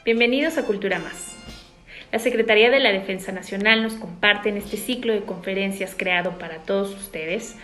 Bienvenidos a Cultura Más. La Secretaría de la Defensa Nacional nos comparte en este ciclo de conferencias creado para todos ustedes,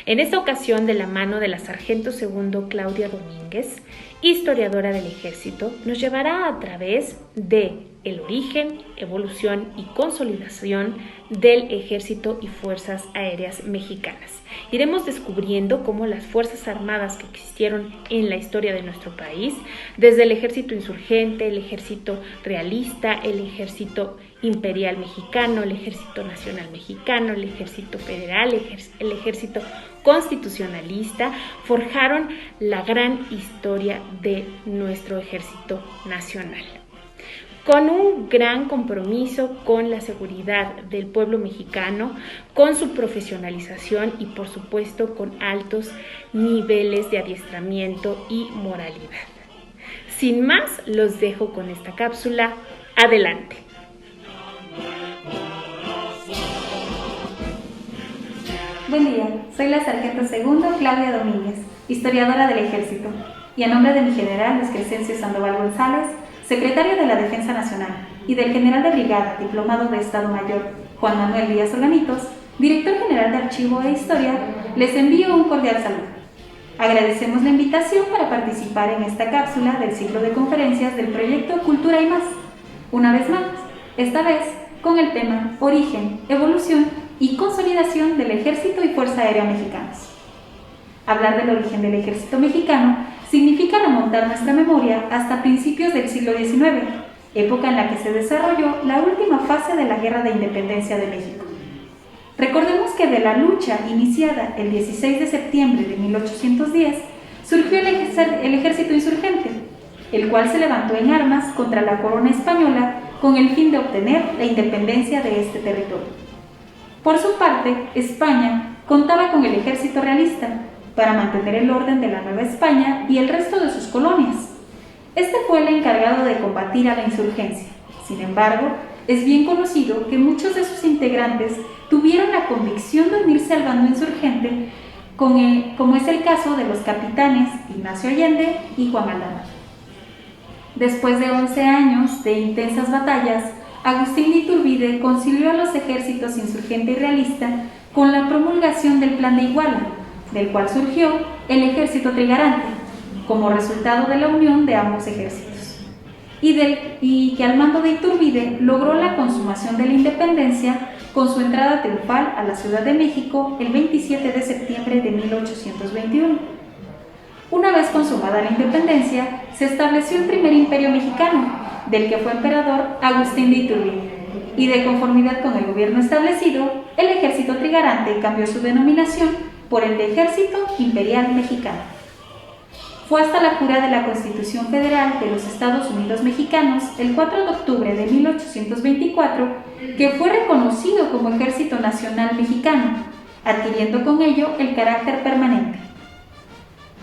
en esta ocasión de la mano de la Sargento Segundo Claudia Domínguez, historiadora del Ejército, nos llevará a través de el origen, evolución y consolidación del Ejército y Fuerzas Aéreas Mexicanas. Iremos descubriendo cómo las Fuerzas Armadas que existieron en la historia de nuestro país, desde el Ejército Insurgente, el Ejército Realista, el Ejército Imperial Mexicano, el Ejército Nacional Mexicano, el Ejército Federal, el Ejército Constitucionalista, forjaron la gran historia de nuestro Ejército Nacional. Con un gran compromiso con la seguridad del pueblo mexicano, con su profesionalización y por supuesto con altos niveles de adiestramiento y moralidad. Sin más, los dejo con esta cápsula. Adelante. Buen día, soy la Sargento Segundo Claudia Domínguez, historiadora del Ejército, y a nombre de mi general Luis Crescencio Sandoval González, secretario de la Defensa Nacional, y del general de brigada, diplomado de Estado Mayor, Juan Manuel Díaz Olanitos, director general de Archivo e Historia, les envío un cordial saludo. Agradecemos la invitación para participar en esta cápsula del ciclo de conferencias del proyecto Cultura y Más. Una vez más, esta vez con el tema Origen, Evolución y Consolidación del Ejército y Fuerza Aérea Mexicanos. Hablar del origen del Ejército Mexicano significa remontar nuestra memoria hasta principios del siglo XIX, época en la que se desarrolló la última fase de la Guerra de Independencia de México. Recordemos que de la lucha iniciada el 16 de septiembre de 1810 surgió el Ejército Insurgente, el cual se levantó en armas contra la corona española con el fin de obtener la independencia de este territorio. Por su parte, España contaba con el Ejército Realista para mantener el orden de la Nueva España y el resto de sus colonias. Este fue el encargado de combatir a la insurgencia. Sin embargo, es bien conocido que muchos de sus integrantes tuvieron la convicción de unirse al bando insurgente, como es el caso de los capitanes Ignacio Allende y Juan Aldama. Después de 11 años de intensas batallas, Agustín de Iturbide concilió a los ejércitos insurgente y realista con la promulgación del Plan de Iguala, del cual surgió el Ejército Trigarante, como resultado de la unión de ambos ejércitos, y que al mando de Iturbide logró la consumación de la independencia con su entrada triunfal a la Ciudad de México el 27 de septiembre de 1821. Una vez consumada la independencia, se estableció el primer imperio mexicano, del que fue emperador Agustín de Iturbide, y de conformidad con el gobierno establecido, el Ejército Trigarante cambió su denominación por el de Ejército Imperial Mexicano. Fue hasta la jura de la Constitución Federal de los Estados Unidos Mexicanos, el 4 de octubre de 1824, que fue reconocido como Ejército Nacional Mexicano, adquiriendo con ello el carácter permanente.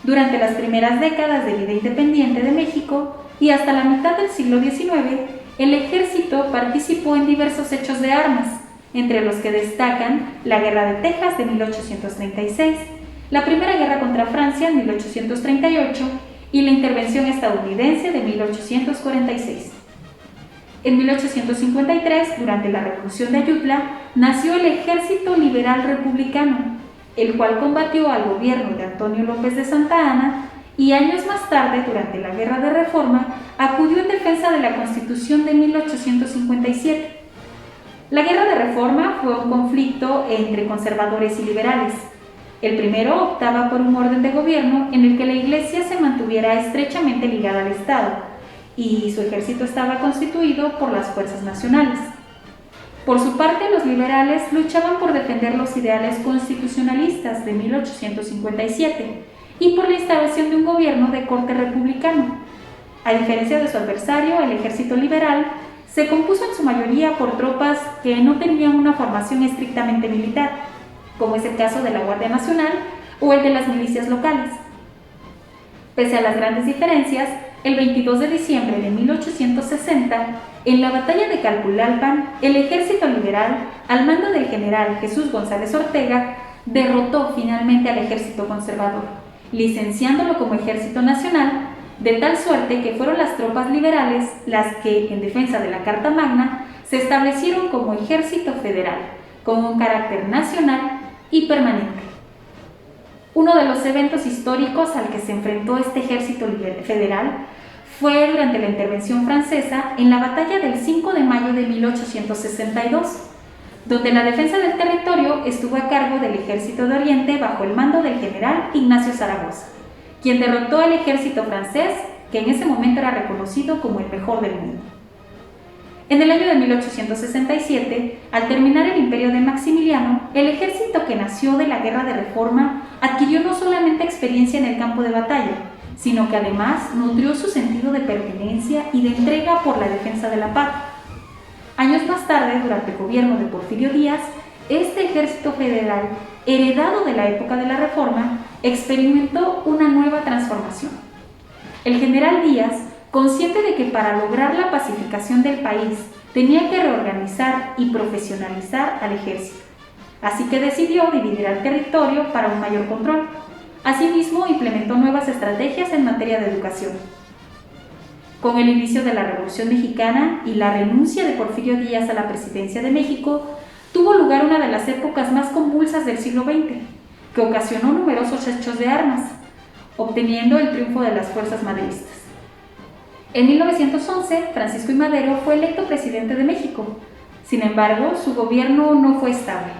Durante las primeras décadas de vida independiente de México y hasta la mitad del siglo XIX, el ejército participó en diversos hechos de armas, entre los que destacan la Guerra de Texas de 1836, la Primera Guerra contra Francia en 1838 y la Intervención estadounidense de 1846. En 1853, durante la Revolución de Ayutla, nació el Ejército Liberal Republicano, el cual combatió al gobierno de Antonio López de Santa Anna y años más tarde, durante la Guerra de Reforma, acudió en defensa de la Constitución de 1857. La Guerra de Reforma fue un conflicto entre conservadores y liberales. El primero optaba por un orden de gobierno en el que la Iglesia se mantuviera estrechamente ligada al Estado y su ejército estaba constituido por las fuerzas nacionales. Por su parte, los liberales luchaban por defender los ideales constitucionalistas de 1857 y por la instalación de un gobierno de corte republicano. A diferencia de su adversario, el ejército liberal se compuso en su mayoría por tropas que no tenían una formación estrictamente militar, como es el caso de la Guardia Nacional o el de las milicias locales. Pese a las grandes diferencias, el 22 de diciembre de 1860, en la batalla de Calpulalpan, el ejército liberal, al mando del general Jesús González Ortega, derrotó finalmente al ejército conservador, licenciándolo como ejército nacional de tal suerte que fueron las tropas liberales las que, en defensa de la Carta Magna, se establecieron como ejército federal, con un carácter nacional y permanente. Uno de los eventos históricos al que se enfrentó este ejército federal fue durante la intervención francesa en la batalla del 5 de mayo de 1862, donde la defensa del territorio estuvo a cargo del Ejército de Oriente bajo el mando del general Ignacio Zaragoza, quien derrotó al ejército francés, que en ese momento era reconocido como el mejor del mundo. En el año de 1867, al terminar el imperio de Maximiliano, el ejército que nació de la Guerra de Reforma adquirió no solamente experiencia en el campo de batalla, sino que además nutrió su sentido de pertenencia y de entrega por la defensa de la patria. Años más tarde, durante el gobierno de Porfirio Díaz, este ejército federal, heredado de la época de la Reforma, experimentó una nueva transformación. El general Díaz, consciente de que para lograr la pacificación del país tenía que reorganizar y profesionalizar al ejército, así que decidió dividir al territorio para un mayor control. Asimismo, implementó nuevas estrategias en materia de educación. Con el inicio de la Revolución Mexicana y la renuncia de Porfirio Díaz a la presidencia de México, tuvo lugar una de las épocas más convulsas del siglo XX, que ocasionó numerosos hechos de armas, obteniendo el triunfo de las fuerzas maderistas. En 1911, Francisco I. Madero fue electo presidente de México. Sin embargo, su gobierno no fue estable.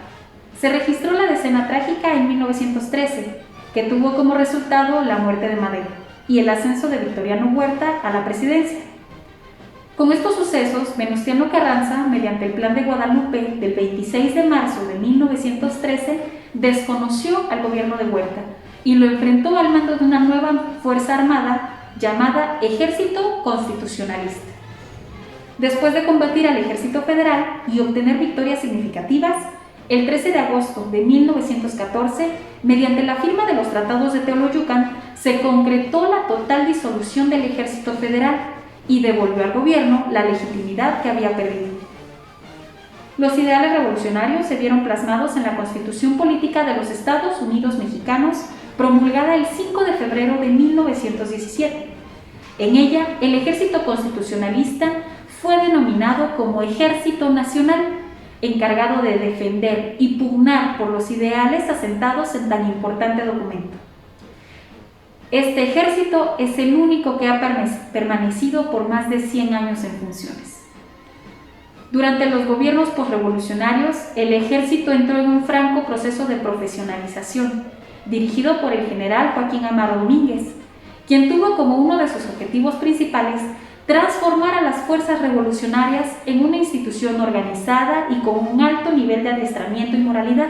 Se registró la decena trágica en 1913, que tuvo como resultado la muerte de Madero y el ascenso de Victoriano Huerta a la presidencia. Con estos sucesos, Venustiano Carranza, mediante el Plan de Guadalupe del 26 de marzo de 1913, desconoció al gobierno de Huerta y lo enfrentó al mando de una nueva fuerza armada llamada Ejército Constitucionalista. Después de combatir al Ejército Federal y obtener victorias significativas, el 13 de agosto de 1914, mediante la firma de los tratados de Teoloyucan, se concretó la total disolución del Ejército Federal y devolvió al gobierno la legitimidad que había perdido. Los ideales revolucionarios se vieron plasmados en la Constitución Política de los Estados Unidos Mexicanos, promulgada el 5 de febrero de 1917. En ella, el Ejército Constitucionalista fue denominado como Ejército Nacional, encargado de defender y pugnar por los ideales asentados en tan importante documento. Este ejército es el único que ha permanecido por más de 100 años en funciones. Durante los gobiernos posrevolucionarios, el ejército entró en un franco proceso de profesionalización, dirigido por el general Joaquín Amado Domínguez, quien tuvo como uno de sus objetivos principales transformar a las fuerzas revolucionarias en una institución organizada y con un alto nivel de adiestramiento y moralidad,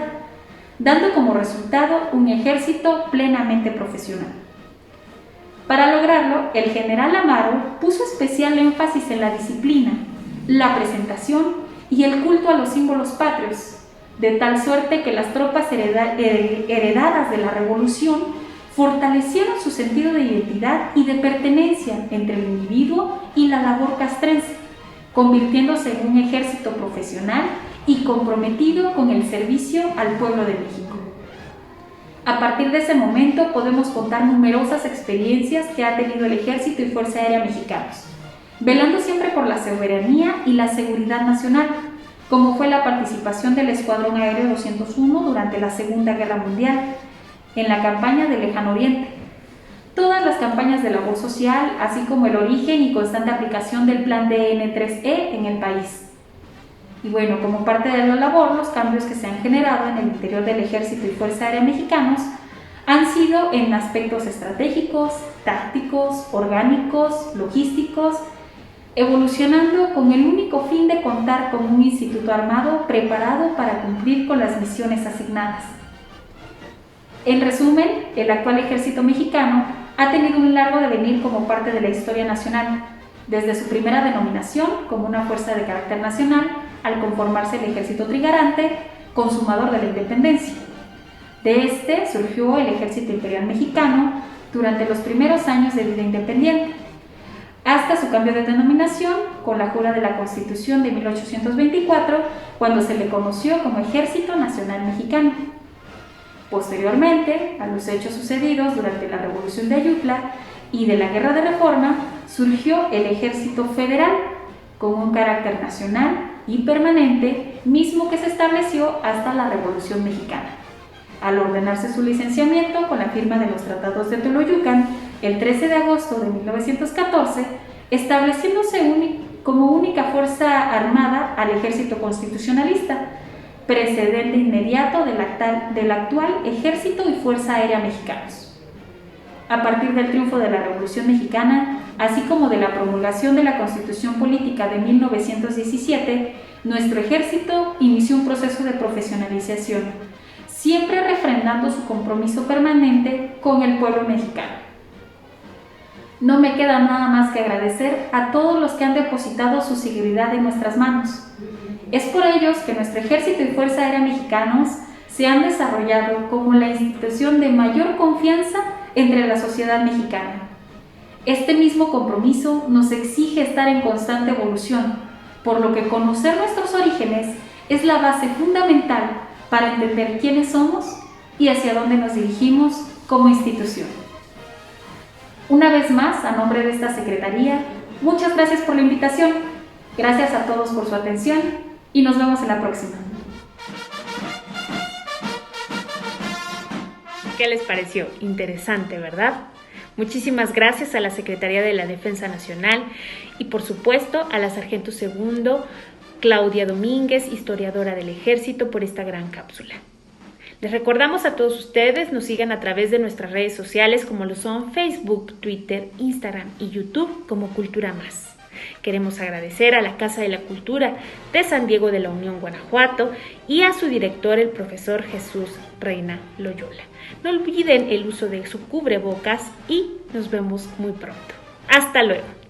dando como resultado un ejército plenamente profesional. Para lograrlo, el general Amaro puso especial énfasis en la disciplina, la presentación y el culto a los símbolos patrios, de tal suerte que las tropas heredadas de la revolución fortalecieron su sentido de identidad y de pertenencia entre el individuo y la labor castrense, convirtiéndose en un ejército profesional y comprometido con el servicio al pueblo de México. A partir de ese momento podemos contar numerosas experiencias que ha tenido el Ejército y Fuerza Aérea mexicanos, velando siempre por la soberanía y la seguridad nacional, como fue la participación del Escuadrón Aéreo 201 durante la Segunda Guerra Mundial, en la campaña del Lejano Oriente, todas las campañas de labor social, así como el origen y constante aplicación del Plan DN3E en el país. Y bueno, como parte de la labor, los cambios que se han generado en el interior del Ejército y Fuerza Aérea mexicanos han sido en aspectos estratégicos, tácticos, orgánicos, logísticos, evolucionando con el único fin de contar con un instituto armado preparado para cumplir con las misiones asignadas. En resumen, el actual ejército mexicano ha tenido un largo devenir como parte de la historia nacional, desde su primera denominación como una fuerza de carácter nacional, al conformarse el Ejército Trigarante, consumador de la independencia. De este surgió el Ejército Imperial Mexicano durante los primeros años de vida independiente, hasta su cambio de denominación con la jura de la Constitución de 1824, cuando se le conoció como Ejército Nacional Mexicano. Posteriormente, a los hechos sucedidos durante la Revolución de Ayutla, y de la Guerra de Reforma surgió el Ejército Federal, con un carácter nacional y permanente, mismo que se estableció hasta la Revolución Mexicana. Al ordenarse su licenciamiento con la firma de los Tratados de Toloyucan, el 13 de agosto de 1914, estableciéndose como única fuerza armada al Ejército Constitucionalista, precedente inmediato del actual Ejército y Fuerza Aérea Mexicanos. A partir del triunfo de la Revolución Mexicana, así como de la promulgación de la Constitución Política de 1917, nuestro ejército inició un proceso de profesionalización, siempre refrendando su compromiso permanente con el pueblo mexicano. No me queda nada más que agradecer a todos los que han depositado su seguridad en nuestras manos. Es por ellos que nuestro Ejército y Fuerza Aérea Mexicanos se han desarrollado como la institución de mayor confianza entre la sociedad mexicana. Este mismo compromiso nos exige estar en constante evolución, por lo que conocer nuestros orígenes es la base fundamental para entender quiénes somos y hacia dónde nos dirigimos como institución. Una vez más, a nombre de esta Secretaría, muchas gracias por la invitación. Gracias a todos por su atención y nos vemos en la próxima. ¿Qué les pareció? Interesante, ¿verdad? Muchísimas gracias a la Secretaría de la Defensa Nacional y, por supuesto, a la Sargento Segundo Claudia Domínguez, historiadora del Ejército, por esta gran cápsula. Les recordamos a todos ustedes nos sigan a través de nuestras redes sociales como lo son Facebook, Twitter, Instagram y YouTube como Cultura Más. Queremos agradecer a la Casa de la Cultura de San Diego de la Unión, Guanajuato, y a su director, el profesor Jesús Reina Loyola. No olviden el uso de su cubrebocas y nos vemos muy pronto. ¡Hasta luego!